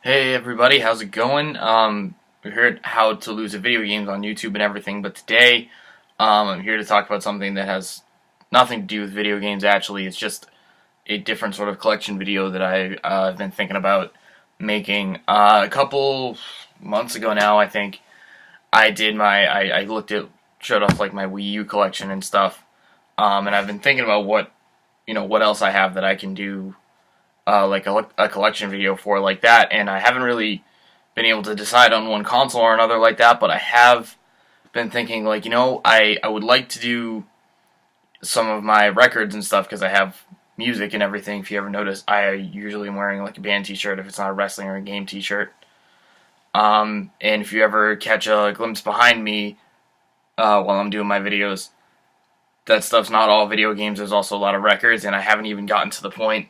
Hey everybody, how's it going? We heard how to lose at video games on YouTube and everything, but today I'm here to talk about something that has nothing to do with video games actually. It's just a different sort of collection video that I've been thinking about making. A couple months ago now, I think, I looked at, showed off like my Wii U collection and stuff, and I've been thinking about what else I have that I can do like a collection video for like that, and I haven't really been able to decide on one console or another like that, but I have been thinking like, I would like to do some of my records and stuff because I have music and everything. If you ever notice, I usually am wearing like a band t-shirt if it's not a wrestling or a game t-shirt. And if you ever catch a glimpse behind me while I'm doing my videos, that stuff's not all video games. There's also a lot of records, and I haven't even gotten to the point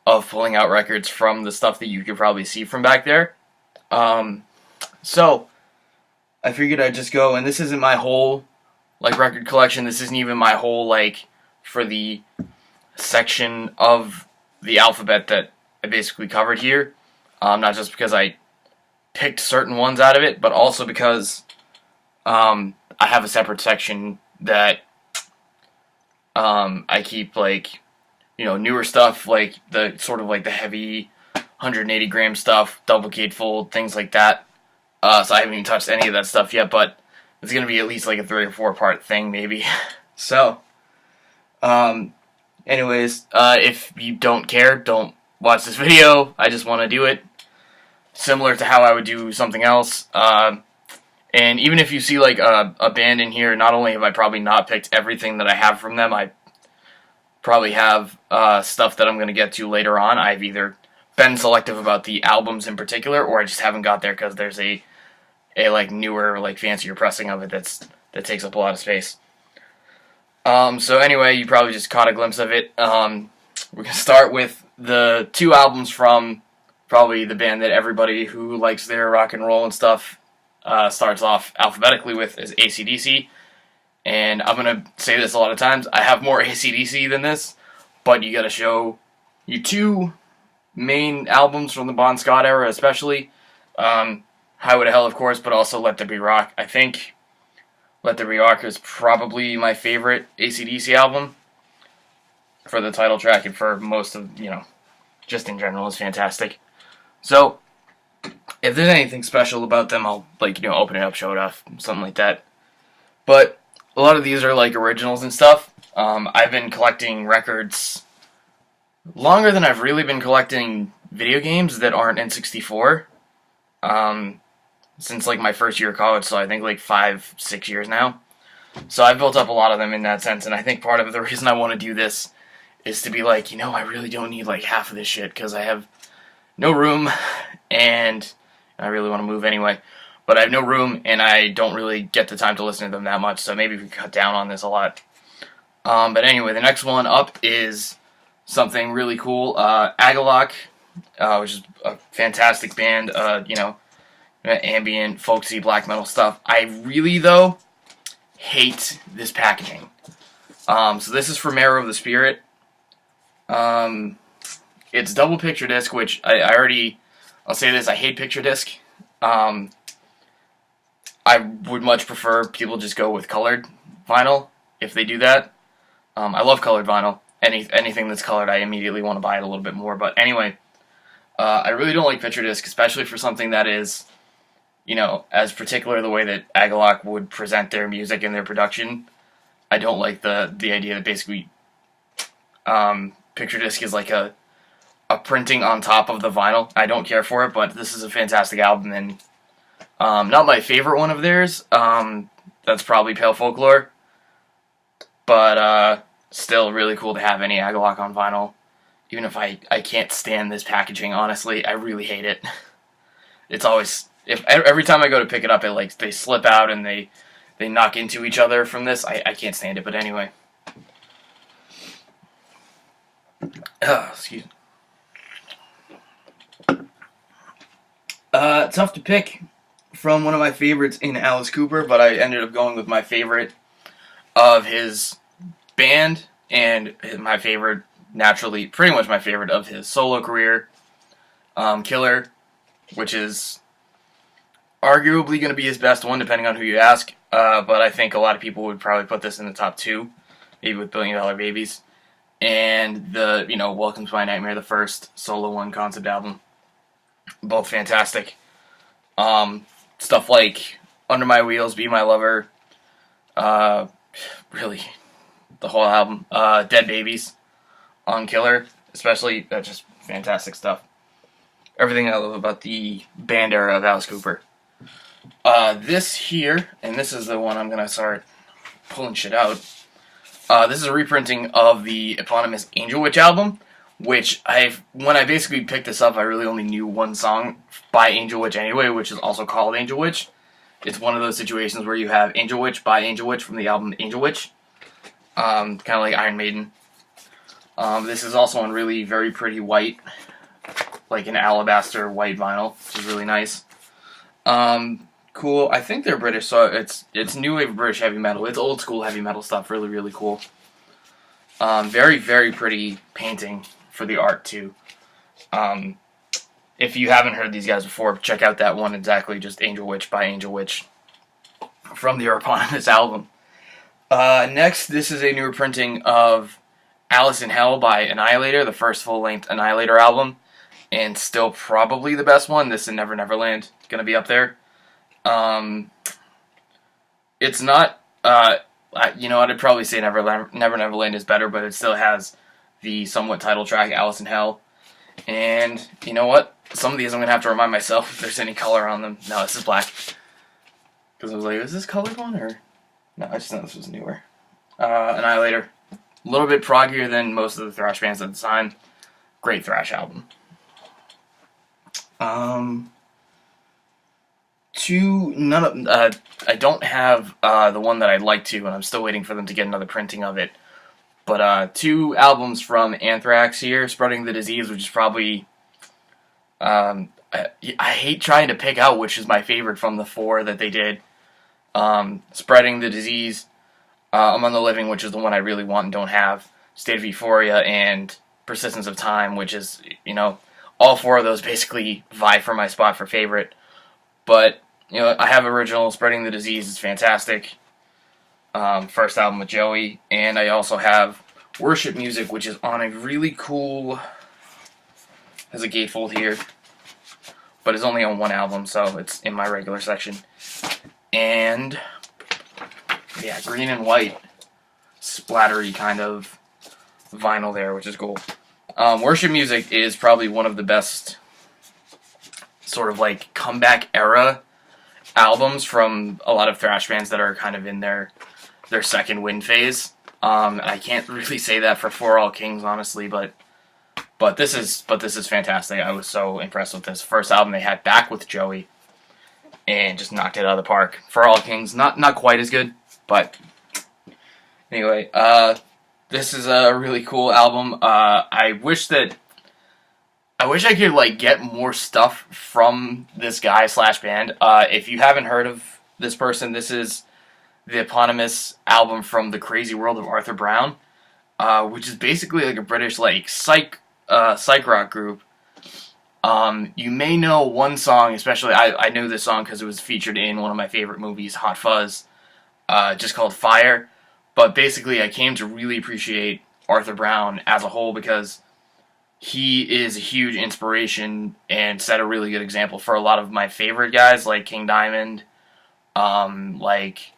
of pulling out records from the stuff that you could probably see from back there. So I figured I'd just go, and this isn't my whole like record collection. This isn't even my whole like for the section of the alphabet that I basically covered here. Not just because I picked certain ones out of it, but also because I have a separate section that I keep like newer stuff, like the sort of like the heavy 180 gram stuff, double gatefold, things like that. So I haven't even touched any of that stuff yet, but it's gonna be at least like a 3 or 4 part thing, maybe. So, anyways, if you don't care, don't watch this video. I just want to do it similar to how I would do something else. And even if you see like a band in here, not only have I probably not picked everything that I have from them, I probably have stuff that I'm going to get to later on. I've either been selective about the albums in particular, or I just haven't got there because there's a like newer, like fancier pressing of it that takes up a lot of space. So anyway, you probably just caught a glimpse of it. We're going to start with the 2 albums from probably the band that everybody who likes their rock and roll and stuff starts off alphabetically with, is AC/DC. And I'm going to say this a lot of times, I have more AC/DC than this, but you got to show you 2 main albums from the Bon Scott era, especially. Highway to Hell, of course, but also Let There Be Rock. I think Let There Be Rock is probably my favorite AC/DC album for the title track, and for most of, just in general, is fantastic. So, if there's anything special about them, I'll, open it up, show it off, something like that. But a lot of these are like originals and stuff. I've been collecting records longer than I've really been collecting video games that aren't N64. Since like my first year of college, so I think like 5-6 years now. So I've built up a lot of them in that sense, and I think part of the reason I want to do this is to be like, I really don't need like half of this shit because I have no room, and I really want to move anyway. But I have no room, and I don't really get the time to listen to them that much, so maybe we cut down on this a lot. But anyway, the next one up is something really cool. Agalloch, which is a fantastic band, ambient, folksy, black metal stuff. I really, though, hate this packaging. So this is from Marrow of the Spirit. It's double picture disc, which I'll say this, I hate picture disc. I would much prefer people just go with colored vinyl if they do that. I love colored vinyl. Anything that's colored, I immediately want to buy it a little bit more. But anyway, I really don't like picture disc, especially for something that is, as particular the way that Agalloch would present their music and their production. I don't like the idea that basically picture disc is like a printing on top of the vinyl. I don't care for it, but this is a fantastic album, and not my favorite one of theirs. That's probably Pale Folklore, but still really cool to have any Agalloch on vinyl. Even if I can't stand this packaging, honestly, I really hate it. It's always, every time I go to pick it up, they slip out and they knock into each other from this. I can't stand it, but anyway. Excuse me. Tough to pick from one of my favorites in Alice Cooper, but I ended up going with my favorite of his band, and my favorite, naturally, pretty much my favorite of his solo career, Killer. which is arguably going to be his best one, depending on who you ask. But I think a lot of people would probably put this in the top 2, maybe with Billion Dollar Babies. And the, Welcome to My Nightmare, the first solo one concept album. Both fantastic. Stuff like Under My Wheels, Be My Lover, really, the whole album. Dead Babies on Killer, especially, that's just fantastic stuff. Everything I love about the band era of Alice Cooper. This here, and this is the one I'm going to start pulling shit out. This is a reprinting of the eponymous Angel Witch album, which when I basically picked this up, I really only knew one song by Angel Witch anyway, which is also called Angel Witch. It's one of those situations where you have Angel Witch by Angel Witch from the album Angel Witch. Kind of like Iron Maiden. This is also on really very pretty white, like an alabaster white vinyl, which is really nice. Cool. I think they're British, so it's new wave British heavy metal. It's old school heavy metal stuff. Really, really cool. Very, very pretty painting for the art too. If you haven't heard these guys before, check out that one exactly, just Angel Witch by Angel Witch from the eponymous album. Next, this is a new reprinting of Alice in Hell by Annihilator, the first full-length Annihilator album, and still probably the best one. This and Never Neverland going to be up there. It's not, I'd probably say Never Neverland is better, but it still has the somewhat title track, Alice in Hell. And you know what? Some of these I'm going to have to remind myself if there's any color on them. No, this is black. Because I was like, is this colored one? Or no, I just thought this was newer. Annihilator. A little bit proggier than most of the thrash bands at the time. Great thrash album. I don't have the one that I'd like to, and I'm still waiting for them to get another printing of it. But 2 albums from Anthrax here, Spreading the Disease, which is probably... I hate trying to pick out which is my favorite from the 4 that they did. Spreading the Disease, Among the Living, which is the one I really want and don't have, State of Euphoria, and Persistence of Time, which is, all 4 of those basically vie for my spot for favorite. But, I have original, Spreading the Disease is fantastic. First album with Joey. And I also have Worship Music, which is on a really cool... has a gatefold here. But it's only on 1 album, so it's in my regular section. And... yeah, green and white. Splattery kind of vinyl there, which is cool. Worship Music is probably one of the best sort of like comeback era albums from a lot of thrash bands that are kind of in their second wind phase. I can't really say that for All Kings, honestly, but this is fantastic. I was so impressed with this first album they had back with Joey, and just knocked it out of the park. For All Kings, not quite as good, but anyway, this is a really cool album. I wish I could like get more stuff from this guy / band. If you haven't heard of this person, this is the eponymous album from The Crazy World of Arthur Brown, which is basically like a British like psych rock group. You may know one song, especially I knew this song because it was featured in one of my favorite movies, Hot Fuzz, just called Fire. But basically, I came to really appreciate Arthur Brown as a whole because he is a huge inspiration and set a really good example for a lot of my favorite guys like King Diamond, like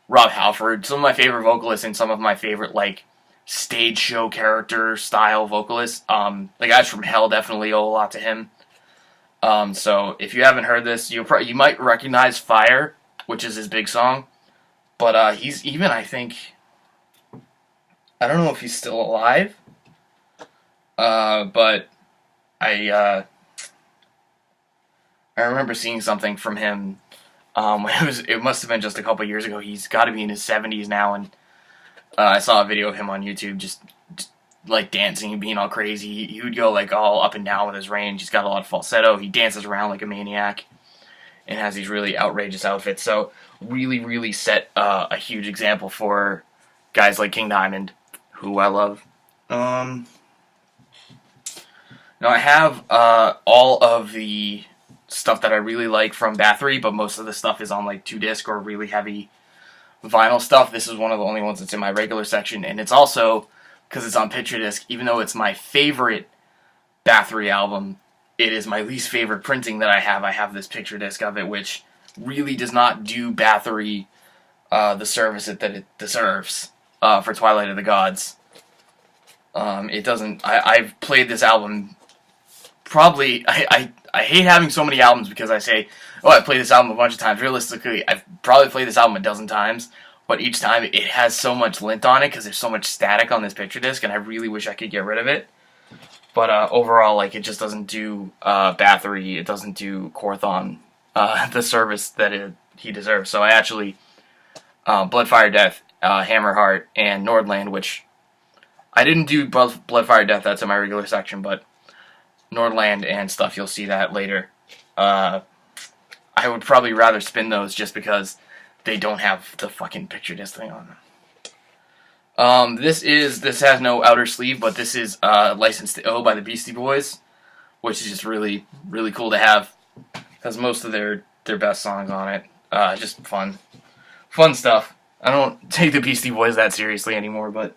Rob Halford, some of my favorite vocalists and some of my favorite like stage show character style vocalists. The guys from Hell definitely owe a lot to him. So if you haven't heard this, you might recognize Fire, which is his big song. But he's even, I think, I don't know if he's still alive. But I remember seeing something from him. It must have been just a couple years ago. He's got to be in his 70s now, and I saw a video of him on YouTube just like dancing and being all crazy. He would go like all up and down with his range. He's got a lot of falsetto. He dances around like a maniac and has these really outrageous outfits. So really, really set a huge example for guys like King Diamond, who I love. Now I have all of the stuff that I really like from Bathory, but most of the stuff is on like 2-disc or really heavy vinyl stuff. This is one of the only ones that's in my regular section, and it's also, because it's on picture disc, even though it's my favorite Bathory album, it is my least favorite printing that I have. I have this picture disc of it, which really does not do Bathory the service that it deserves for Twilight of the Gods. It doesn't. I've played this album probably. I hate having so many albums because I say, oh, I played this album a bunch of times. Realistically, I've probably played this album a dozen times, but each time it has so much lint on it because there's so much static on this picture disc, and I really wish I could get rid of it. But overall, like, it just doesn't do Bathory, it doesn't do Quorthon the service that he deserves. So I actually, Blood, Fire, Death, Hammerheart, and Nordland, which I didn't do Blood, Fire, Death, that's in my regular section, but Nordland and stuff, you'll see that later. I would probably rather spin those just because they don't have the fucking picture disc thing on them. This has no outer sleeve, but this is License to Ill by the Beastie Boys, which is just really, really cool to have. Has most of their best songs on it. Just fun stuff. I don't take the Beastie Boys that seriously anymore, but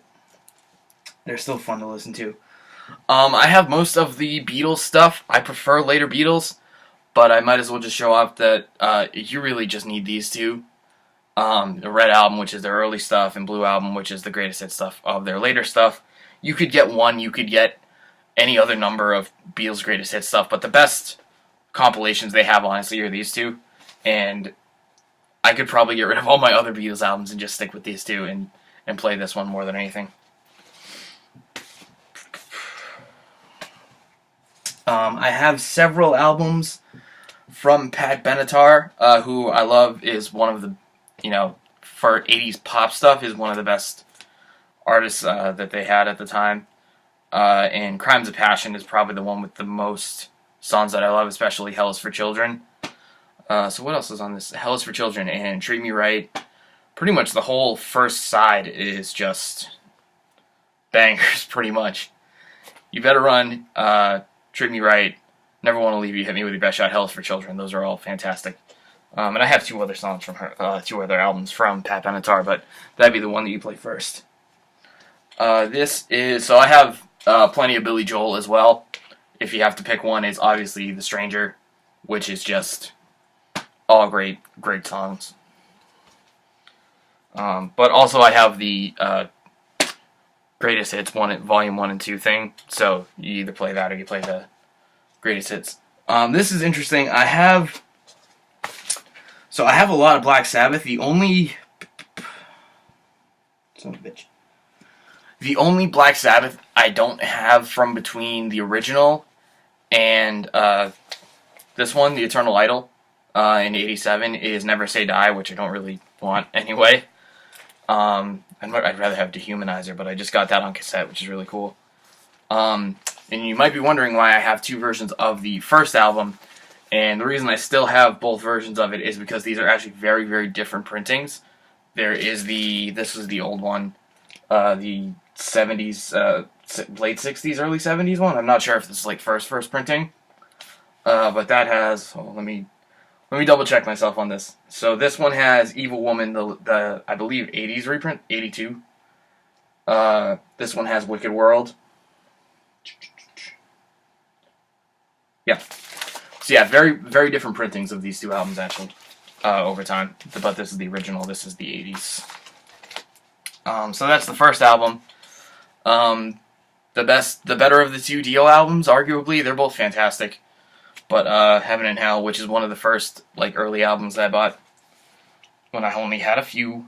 they're still fun to listen to. I have most of the Beatles stuff. I prefer later Beatles, but I might as well just show off that you really just need these two. The Red Album, which is their early stuff, and Blue Album, which is the greatest hit stuff of their later stuff. You could get one, you could get any other number of Beatles' greatest hit stuff, but the best compilations they have, honestly, are these two. And I could probably get rid of all my other Beatles albums and just stick with these two and play this one more than anything. I have several albums from Pat Benatar, who I love, is one of the, for 80s pop stuff, is one of the best artists that they had at the time. And Crimes of Passion is probably the one with the most songs that I love, especially Hell is for Children. So what else is on this? Hell is for Children and Treat Me Right. Pretty much the whole first side is just bangers, pretty much. You Better Run, Treat Me Right, Never Want to Leave You, Hit Me With Your Best Shot, Hell is for Children. Those are all fantastic. And I have two other songs from her, two other albums from Pat Benatar, but that'd be the one that you play first. So I have plenty of Billy Joel as well. If you have to pick one, it's obviously The Stranger, which is just all great songs. But also I have the Greatest Hits Volume 1 and 2 thing, so you either play that or you play the Greatest Hits. This is interesting. I have a lot of Black Sabbath. The only Black Sabbath I don't have from between the original and this one, The Eternal Idol, in '87, is Never Say Die, which I don't really want anyway. I'd rather have Dehumanizer, but I just got that on cassette, which is really cool. And you might be wondering why I have two versions of the first album, and the reason I still have both versions of it is because these are actually very, very different printings. This was the old one, the 70s, late 60s, early 70s one. I'm not sure if this is like first printing, but that has, let me double check myself on this. So this one has Evil Woman, the I believe 80s reprint, 82. This one has Wicked World. Yeah. So yeah, very, very different printings of these two albums actually, over time. But this is the original, this is the 80s. So that's the first album. The better of the two Dio albums, arguably. They're both fantastic. But Heaven and Hell, which is one of the first early albums that I bought when I only had a few.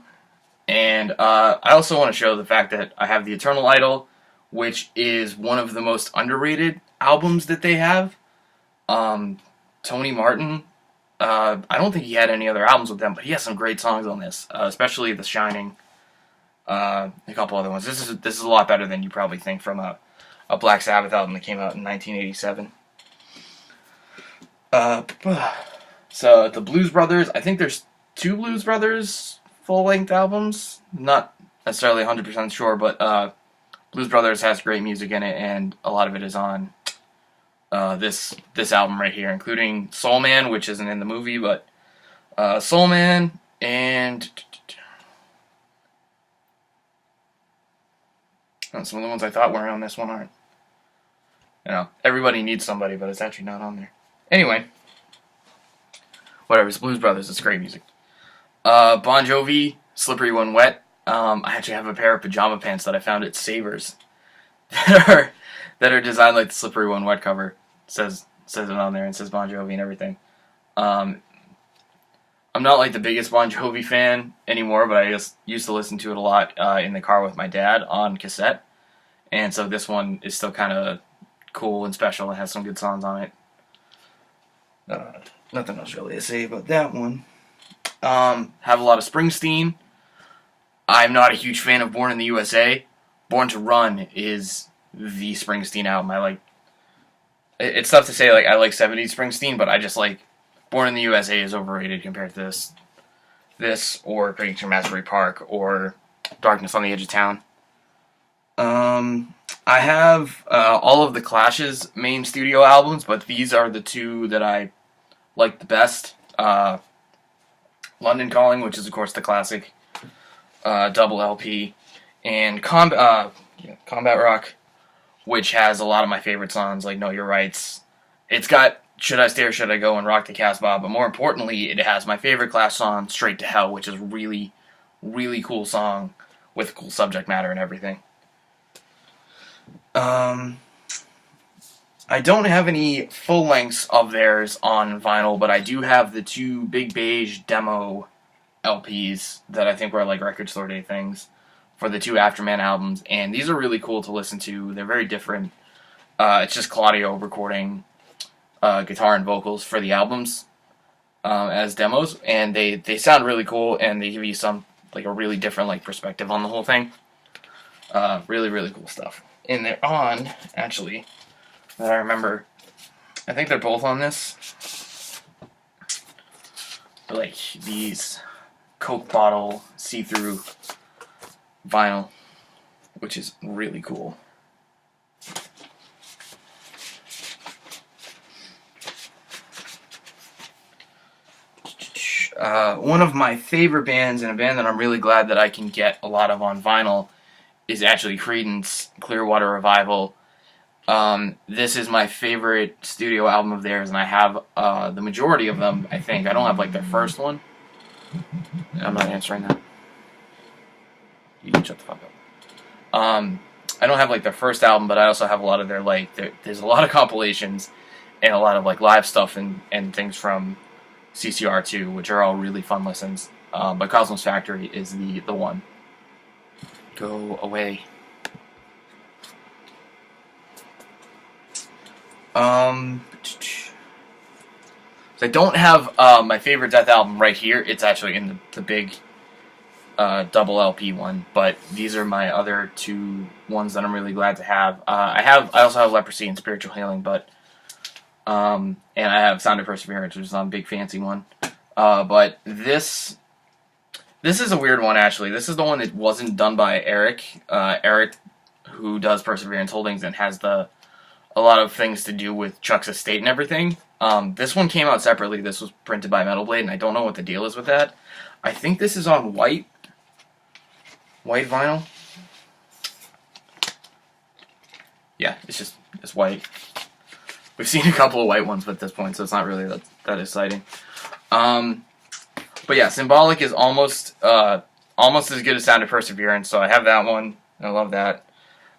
And I also want to show the fact that I have The Eternal Idol, which is one of the most underrated albums that they have. Tony Martin, I don't think he had any other albums with them, but he has some great songs on this, especially The Shining, a couple other ones. This is a lot better than you probably think from a Black Sabbath album that came out in 1987. So the Blues Brothers, I think there's two Blues Brothers full-length albums. Not necessarily 100% sure, but Blues Brothers has great music in it, and a lot of it is on this album right here, including Soul Man, which isn't in the movie, but Soul Man and some of the ones I thought were on this one aren't. You know, Everybody Needs Somebody, but it's actually not on there. Anyway, whatever. It's Blues Brothers. It's great music. Bon Jovi, Slippery When Wet. I actually have a pair of pajama pants that I found at Savers that are designed like the Slippery When Wet cover. Says it on there and says Bon Jovi and everything. I'm not like the biggest Bon Jovi fan anymore, but I just used to listen to it a lot in the car with my dad on cassette. And so this one is still kind of cool and special. It has some good songs on it. Nothing else really to say about that one. Have a lot of Springsteen. I'm not a huge fan of Born in the USA. Born to Run is the Springsteen album. I like. It's tough to say like I like 70s Springsteen, but I just like Born in the USA is overrated compared to this or Picnic from Asbury Park or Darkness on the Edge of Town. I have all of the Clash's main studio albums, but these are the two that I like the best. London Calling, which is of course the classic double LP, and Combat Rock, which has a lot of my favorite songs like Know Your Rights. It's got Should I Stay or Should I Go and Rock the Casbah, but more importantly, it has my favorite Clash song, Straight to Hell, which is a really, really cool song with cool subject matter and everything. I don't have any full lengths of theirs on vinyl, but I do have the two Big Beige demo LPs that I think were like record store day things for the two Afterman albums, and these are really cool to listen to. They're very different. It's just Claudio recording guitar and vocals for the albums as demos, and they sound really cool, and they give you some like a really different like perspective on the whole thing. Really, really cool stuff. And they're on, actually, that I remember, I think they're both on this. They're like these Coke bottle see-through vinyl, which is really cool. One of my favorite bands, and a band that I'm really glad that I can get a lot of on vinyl, is actually Creedence Clearwater Revival. This is my favorite studio album of theirs, and I have the majority of them, I think. I don't have like their first one. I'm not answering that. You can shut the fuck up. I don't have like their first album, but I also have a lot of their like, there's a lot of compilations and a lot of like live stuff and things from CCR2, which are all really fun listens. But Cosmos Factory is the one. Go away. So I don't have my favorite Death album right here. It's actually in the big double LP one, but these are my other two ones that I'm really glad to have. I also have Leprosy and Spiritual Healing, but and I have Sound of Perseverance, which is on a big fancy one. But this is a weird one, actually. This is the one that wasn't done by Eric. Eric, who does Perseverance Holdings and has a lot of things to do with Chuck's estate and everything. This one came out separately. This was printed by Metal Blade, and I don't know what the deal is with that. I think this is on white vinyl. Yeah, it's white. We've seen a couple of white ones at this point, so it's not really that exciting. But yeah, Symbolic is almost as good as Sound of Perseverance, so I have that one. I love that.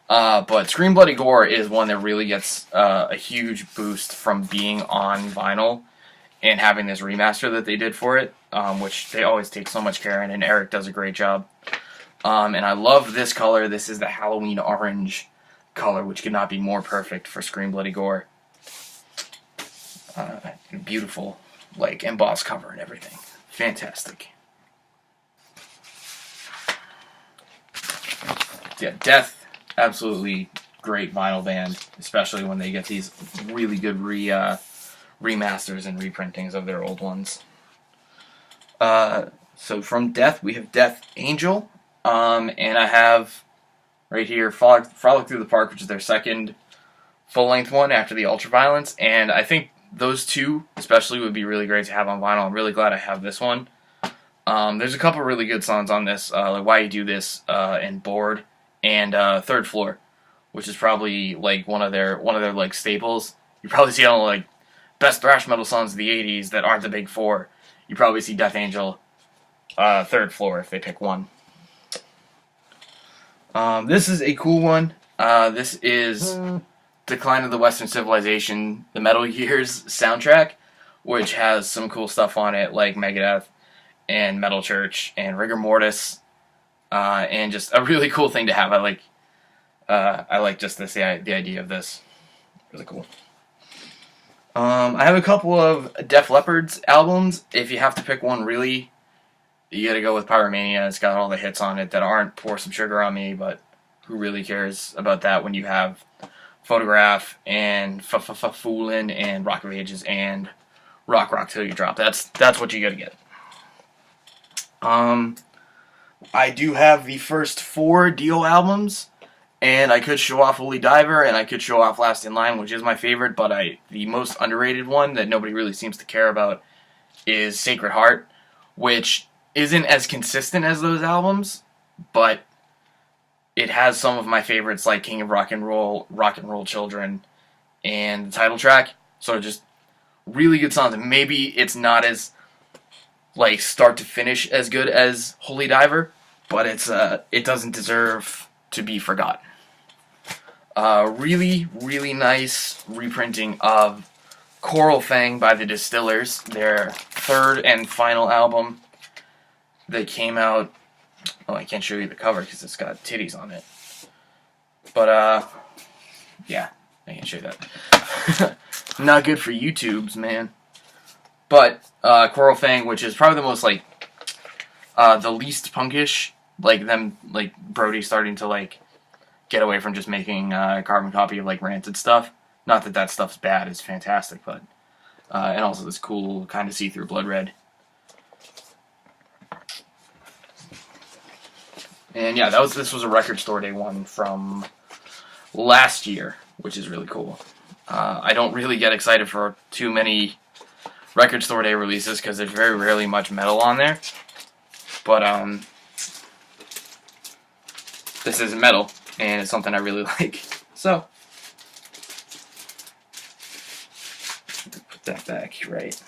But Scream Bloody Gore is one that really gets a huge boost from being on vinyl and having this remaster that they did for it, which they always take so much care in, and Eric does a great job. And I love this color. This is the Halloween orange color, which could not be more perfect for Scream Bloody Gore. Beautiful, like, embossed cover and everything. Fantastic. Yeah, Death, absolutely great vinyl band, especially when they get these really good remasters and reprintings of their old ones. So from Death, we have Death Angel, and I have right here Frolic Through the Park, which is their second full-length one after the Ultraviolence, and I think those two especially would be really great to have on vinyl. I'm really glad I have this one. There's a couple really good songs on this, like Why You Do This, and Bored, and Third Floor, which is probably like one of their like staples. You probably see all like best thrash metal songs of the '80s that aren't the big four. You probably see Death Angel, Third Floor if they pick one. This is a cool one. This is Decline of the Western Civilization, the Metal Gears soundtrack, which has some cool stuff on it like Megadeth and Metal Church and Rigor Mortis, and just a really cool thing to have. I like just the idea of this. Really cool. I have a couple of Def Leppard's albums. If you have to pick one, really, you gotta go with Pyromania. It's got all the hits on it that aren't Pour Some Sugar on Me, but who really cares about that when you have Photograph and Foolin' and Rock of Ages and Rock Rock Till You Drop. That's what you gotta get. I do have the first 4 Dio albums, and I could show off Holy Diver, and I could show off Last in Line, which is my favorite, but the most underrated one that nobody really seems to care about is Sacred Heart, which isn't as consistent as those albums, but it has some of my favorites like King of Rock and Roll Children, and the title track. So just really good songs. And maybe it's not as like start to finish as good as Holy Diver, but it doesn't deserve to be forgotten. Really, really nice reprinting of Coral Fang by the Distillers, their 3rd and final album that came out. Oh, I can't show you the cover because it's got titties on it. But, yeah, I can't show you that. Not good for YouTubes, man. But, Coral Fang, which is probably the most, like, the least punkish, like, Brody starting to, like, get away from just making a carbon copy of, like, Rancid stuff. Not that that stuff's bad, it's fantastic, but, and also this cool kind of see-through blood red. And yeah, this was a Record Store Day one from last year, which is really cool. I don't really get excited for too many Record Store Day releases because there's very rarely much metal on there. But this isn't metal, and it's something I really like. So put that back right.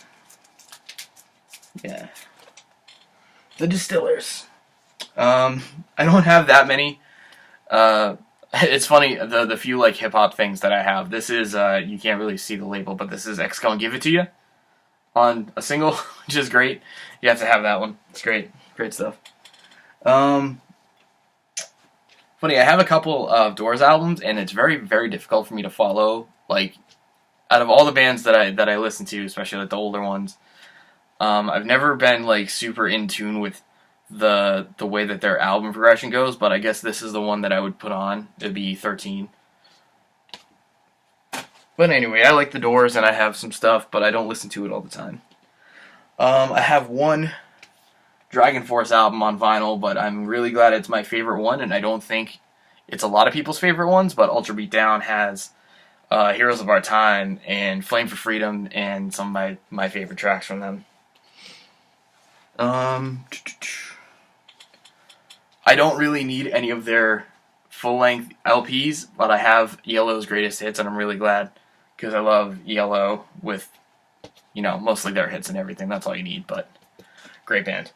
Yeah, the Distillers. I don't have that many. It's funny, the few like hip hop things that I have. This is you can't really see the label, but this is X Gon Give It To You on a single, which is great. You have to have that one. It's great stuff. Funny, I have a couple of Doors albums, and it's very, very difficult for me to follow. Like, out of all the bands that I listen to, especially like the older ones, I've never been like super in tune with the way that their album progression goes, but I guess this is the one that I would put on. It'd be 13. But anyway, I like the Doors, and I have some stuff, but I don't listen to it all the time. I have one Dragon Force album on vinyl, but I'm really glad it's my favorite one, and I don't think it's a lot of people's favorite ones, but Ultra Beatdown has Heroes of Our Time and Flame for Freedom and some of my favorite tracks from them. I don't really need any of their full-length LPs, but I have ELO's greatest hits, and I'm really glad, because I love ELO with, you know, mostly their hits and everything. That's all you need, but great band.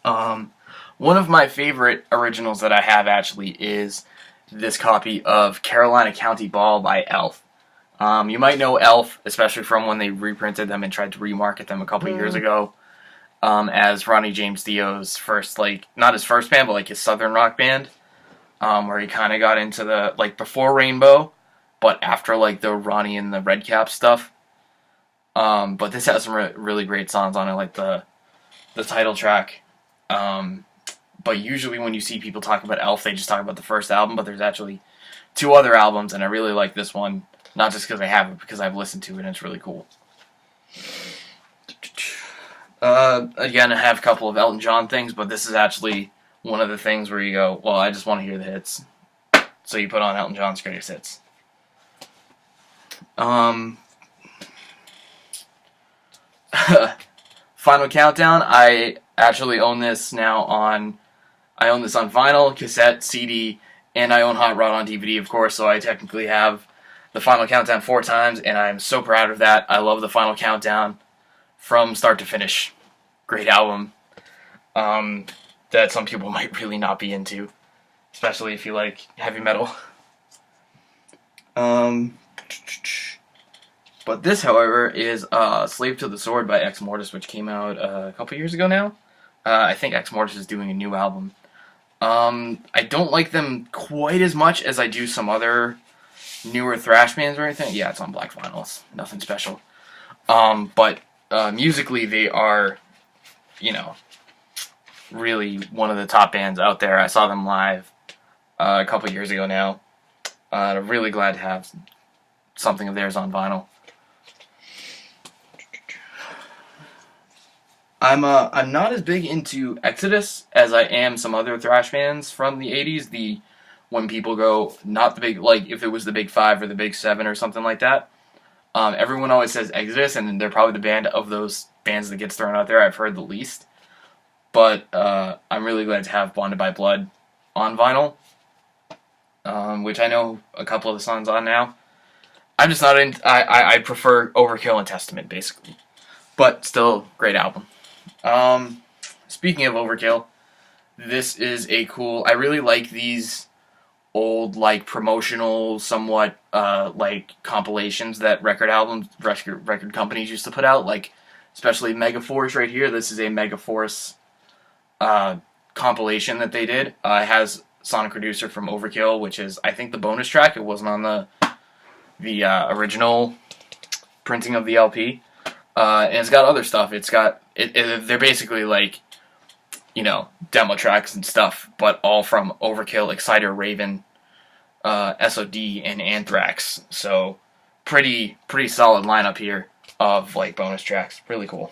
One of my favorite originals that I have, actually, is this copy of Carolina County Ball by Elf. You might know Elf, especially from when they reprinted them and tried to remarket them a couple years ago. As Ronnie James Dio's first, like, not his first band, but like his southern rock band, where he kind of got into the, like, before Rainbow, but after, like, the Ronnie and the Redcap stuff. But this has some really great songs on it, like the title track. But usually when you see people talk about Elf, they just talk about the first album, but there's actually 2 other albums, and I really like this one, not just because I have it, because I've listened to it, and it's really cool. Again, I have a couple of Elton John things, but this is actually one of the things where you go, well, I just want to hear the hits. So you put on Elton John's greatest hits. Um, Final Countdown. I actually own this now on. I own this on vinyl, cassette, CD, and I own Hot Rod on DVD, of course. So I technically have the Final Countdown 4 times, and I'm so proud of that. I love the Final Countdown from start to finish. Great album. That some people might really not be into, especially if you like heavy metal. But this, however, is Slave to the Sword by Ex Mortis, which came out a couple years ago now. I think Ex Mortis is doing a new album. I don't like them quite as much as I do some other newer thrash bands or anything. Yeah, it's on black vinyls. Nothing special. But musically, they are, really one of the top bands out there. I saw them live a couple years ago now. I'm really glad to have something of theirs on vinyl. I'm not as big into Exodus as I am some other thrash bands from the 80s. When people go, not the big, like if it was the Big Five or the Big Seven or something like that. Everyone always says Exodus, and they're probably the band of those bands that gets thrown out there I've heard the least. But I'm really glad to have Bonded by Blood on vinyl, which I know a couple of the songs on now. I'm just not in. I prefer Overkill and Testament, basically. But still, great album. Speaking of Overkill, this is a cool. I really like these old, like, promotional, somewhat, like, compilations that record companies used to put out, like, especially Megaforce right here. This is a Megaforce compilation that they did. It has Sonic Reducer from Overkill, which is, I think, the bonus track. It wasn't on the original printing of the LP. And it's got other stuff. It's got they're basically like, demo tracks and stuff, but all from Overkill, Exciter, Raven, SOD, and Anthrax. So pretty solid lineup here of like bonus tracks. Really cool.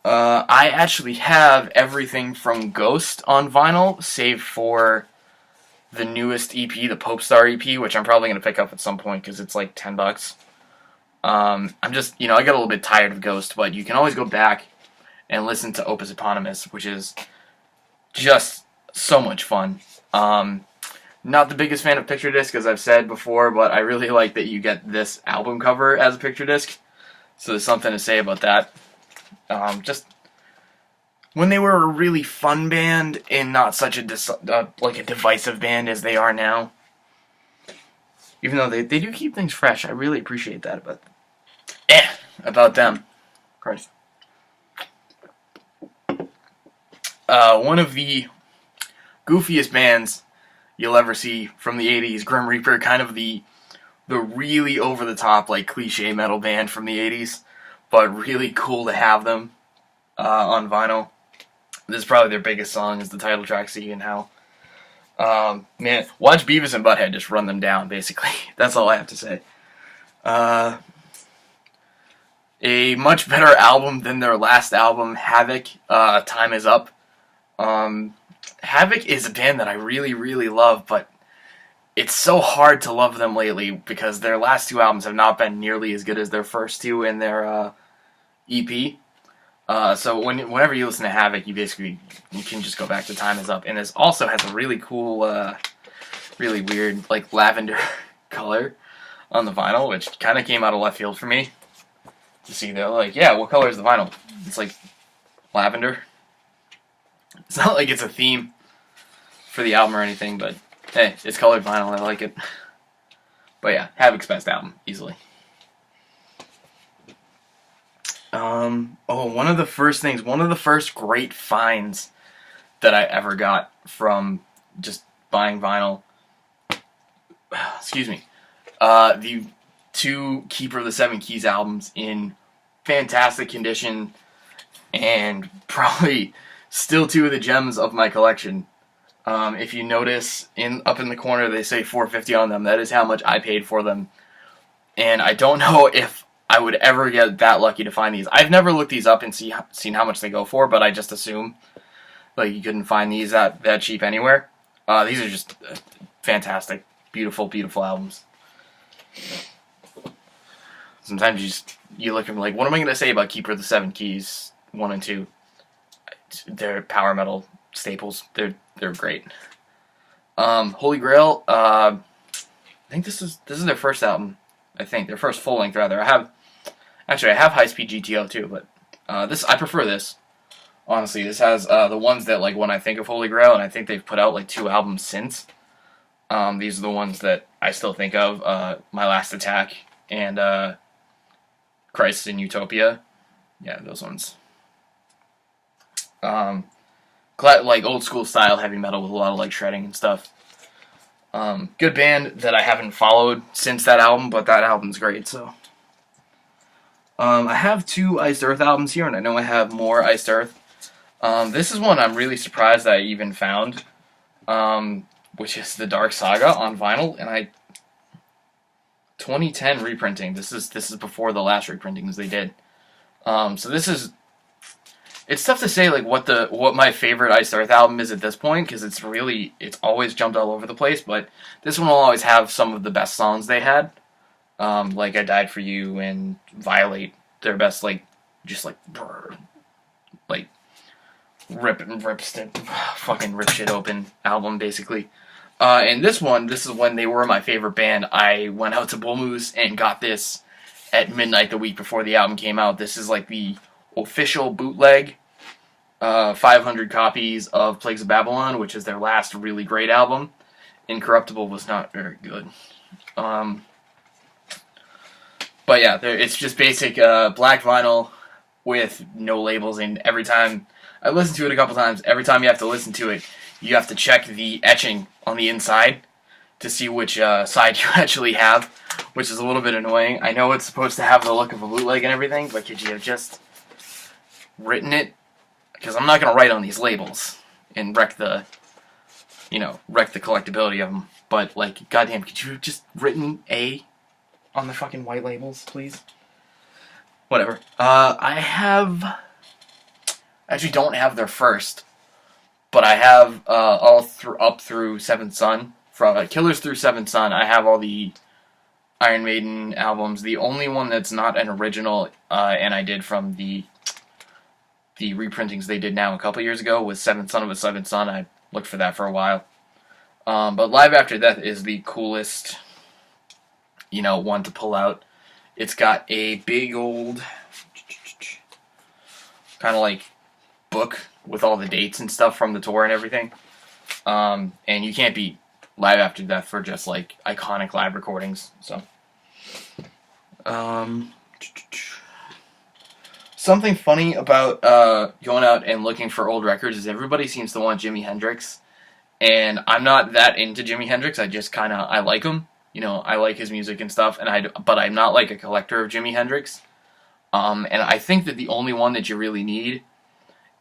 I actually have everything from Ghost on vinyl, save for the newest EP, the Popestar EP, which I'm probably going to pick up at some point because it's like $10. I'm just, I get a little bit tired of Ghost, but you can always go back and listen to Opus Eponymous, which is just so much fun. Not the biggest fan of Picture Disc, as I've said before, but I really like that you get this album cover as a Picture Disc, so there's something to say about that. Just when they were a really fun band and not such a divisive band as they are now. Even though they do keep things fresh, I really appreciate that about them. Christ. One of the goofiest bands you'll ever see from the 80s, Grim Reaper, kind of the really over-the-top, like, cliche metal band from the 80s, but really cool to have them on vinyl. This is probably their biggest song, is the title track, See in Hell. Man, watch Beavis and Butthead just run them down, basically. That's all I have to say. A much better album than their last album, Havoc, Time Is Up. Havoc is a band that I really, really love, but it's so hard to love them lately because their last 2 albums have not been nearly as good as their first 2 in their EP. So whenever you listen to Havoc, you can just go back to Time Is Up. And this also has a really cool, really weird, like, lavender color on the vinyl, which kind of came out of left field for me. To see, they're like, yeah, what color is the vinyl? It's like lavender. It's not like it's a theme for the album or anything, but hey, it's colored vinyl, I like it. But yeah, Havoc's best album, easily. One of the first great finds that I ever got from just buying vinyl, excuse me, the 2 Keeper of the Seven Keys albums in fantastic condition, and probably still 2 of the gems of my collection. If you notice, up in the corner they say $4.50 on them. That is how much I paid for them, and I don't know if I would ever get that lucky to find these. I've never looked these up and seen how much they go for, but I just assume like you couldn't find these that cheap anywhere. These are just fantastic, beautiful, beautiful albums. Sometimes you look at them like, what am I going to say about Keeper of the Seven Keys 1 and 2? They're power metal staples. They're great. Holy Grail. I think this is their first album. I think their first full length rather. I have High Speed GTO too, but I prefer this. Honestly, this has the ones that like when I think of Holy Grail, and I think they've put out like 2 albums since. These are the ones that I still think of. My Last Attack and Crisis in Utopia. Yeah, those ones. Like old school style heavy metal with a lot of like shredding and stuff. Good band that I haven't followed since that album, but that album's great. So, I have 2 Iced Earth albums here, and I know I have more Iced Earth. This is one I'm really surprised I even found, which is the Dark Saga on vinyl, and 2010 reprinting. This is before the last reprintings they did. So this is. It's tough to say like what my favorite Iced Earth album is at this point, because it's always jumped all over the place. But this one will always have some of the best songs they had, like I Died for You and Violate. Their best like fucking rip shit open album basically. And this is when they were my favorite band. I went out to Bull Moose and got this at midnight the week before the album came out. This is like the official bootleg 500 copies of Plagues of Babylon, which is their last really great album. Incorruptible was not very good. But yeah, it's just basic black vinyl with no labels, and every time I listened to it a couple times, every time you have to listen to it, you have to check the etching on the inside to see which side you actually have, which is a little bit annoying. I know it's supposed to have the look of a bootleg and everything, but could you have just written it? Because I'm not going to write on these labels and wreck the collectability of them. But, like, goddamn, could you have just written A on the fucking white labels, please? Whatever. I actually don't have their first, but I have up through Seventh Son. From Killers through Seventh Son, I have all the Iron Maiden albums. The only one that's not an original, and I did from the reprintings they did now a couple years ago, was Seventh Son of a Seventh Son. I looked for that for a while. But Live After Death is the coolest, one to pull out. It's got a big old kind of like book with all the dates and stuff from the tour and everything. And you can't beat Live After Death for just like iconic live recordings. So, something funny about going out and looking for old records is everybody seems to want Jimi Hendrix, and I'm not that into Jimi Hendrix. I just I like him. I like his music and stuff, but I'm not like a collector of Jimi Hendrix. And I think that the only one that you really need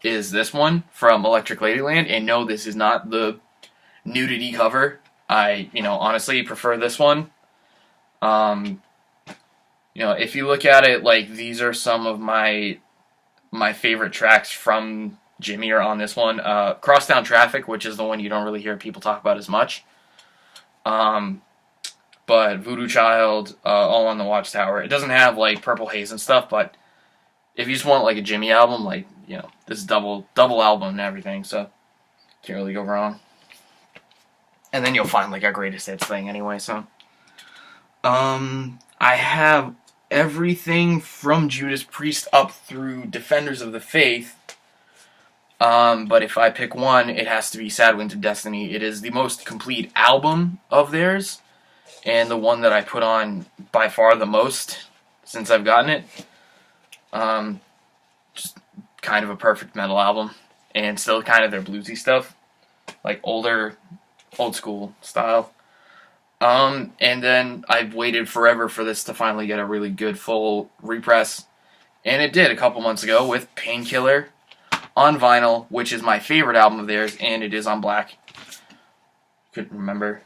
is this one from Electric Ladyland. And no, this is not the nudity cover. I honestly prefer this one. If you look at it, like, these are some of my favorite tracks from Jimi are on this one. Crosstown Traffic, which is the one you don't really hear people talk about as much. But Voodoo Child, All on the Watchtower. It doesn't have, like, Purple Haze and stuff, but if you just want, like, a Jimi album, like, this is double album and everything, so can't really go wrong. And then you'll find, like, a greatest hits thing anyway, so. I have everything from Judas Priest up through Defenders of the Faith. But if I pick one, it has to be Sad Winds of Destiny. It is the most complete album of theirs, and the one that I put on by far the most since I've gotten it. Just kind of a perfect metal album, and still kind of their bluesy stuff, like old school style. And then I've waited forever for this to finally get a really good full repress, and it did a couple months ago with Painkiller on vinyl, which is my favorite album of theirs, and it is on black. Couldn't remember.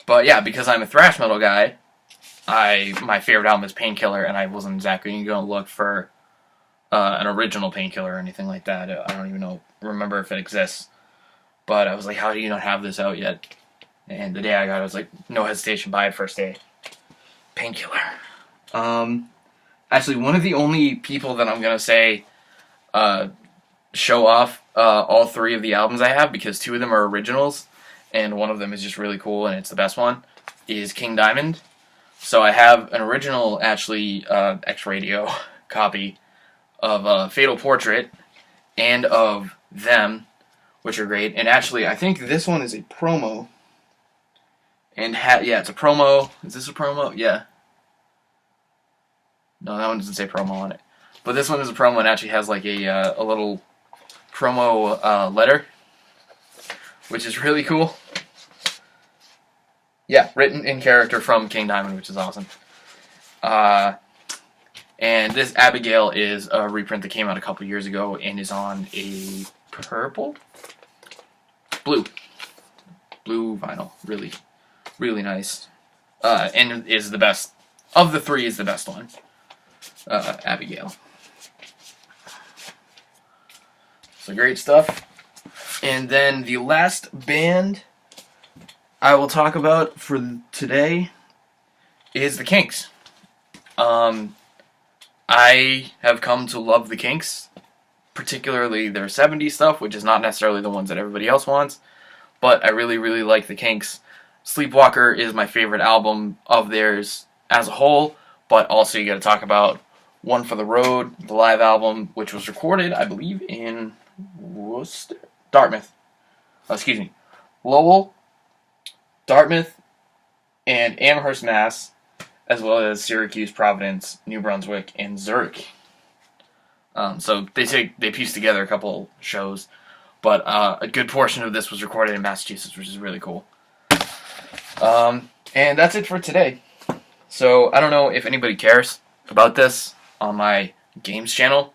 But yeah, because I'm a thrash metal guy, my favorite album is Painkiller, and I wasn't exactly going to look for an original Painkiller or anything like that. I don't even remember if it exists. But I was like, how do you not have this out yet? And the day I got it, I was like, no hesitation, buy it first day. Painkiller. Actually, one of the only people that I'm gonna say show off all 3 of the albums I have, because 2 of them are originals and one of them is just really cool and it's the best one, is King Diamond. So I have an original, actually, X-Radio copy of Fatal Portrait and of Them, which are great. And actually, I think this one is a promo. And yeah, it's a promo. Is this a promo? Yeah. No, that one doesn't say promo on it. But this one is a promo and actually has like a little promo letter, which is really cool. Yeah, written in character from King Diamond, which is awesome. And this Abigail is a reprint that came out a couple years ago and is on a blue vinyl. Really, really nice. And is the best of the 3. Is the best one. Abigail. So great stuff. And then the last band I will talk about for today is the Kinks. I have come to love the Kinks, particularly their 70s stuff, which is not necessarily the ones that everybody else wants, but I really, really like the Kinks. Sleepwalker is my favorite album of theirs as a whole, but also you gotta talk about One for the Road, the live album, which was recorded, I believe, in Lowell, Dartmouth, and Amherst, Mass., as well as Syracuse, Providence, New Brunswick, and Zurich. So they pieced together a couple shows, but a good portion of this was recorded in Massachusetts, which is really cool. And that's it for today. So I don't know if anybody cares about this on my games channel,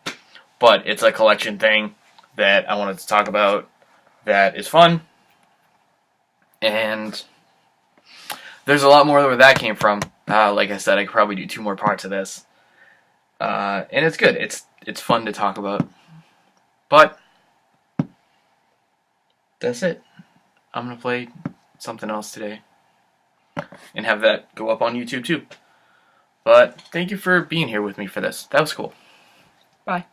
but it's a collection thing that I wanted to talk about that is fun. And there's a lot more where that came from. Like I said, I could probably do 2 more parts of this. And it's good. It's fun to talk about. But that's it. I'm going to play something else today. And have that go up on YouTube too. But thank you for being here with me for this. That was cool. Bye.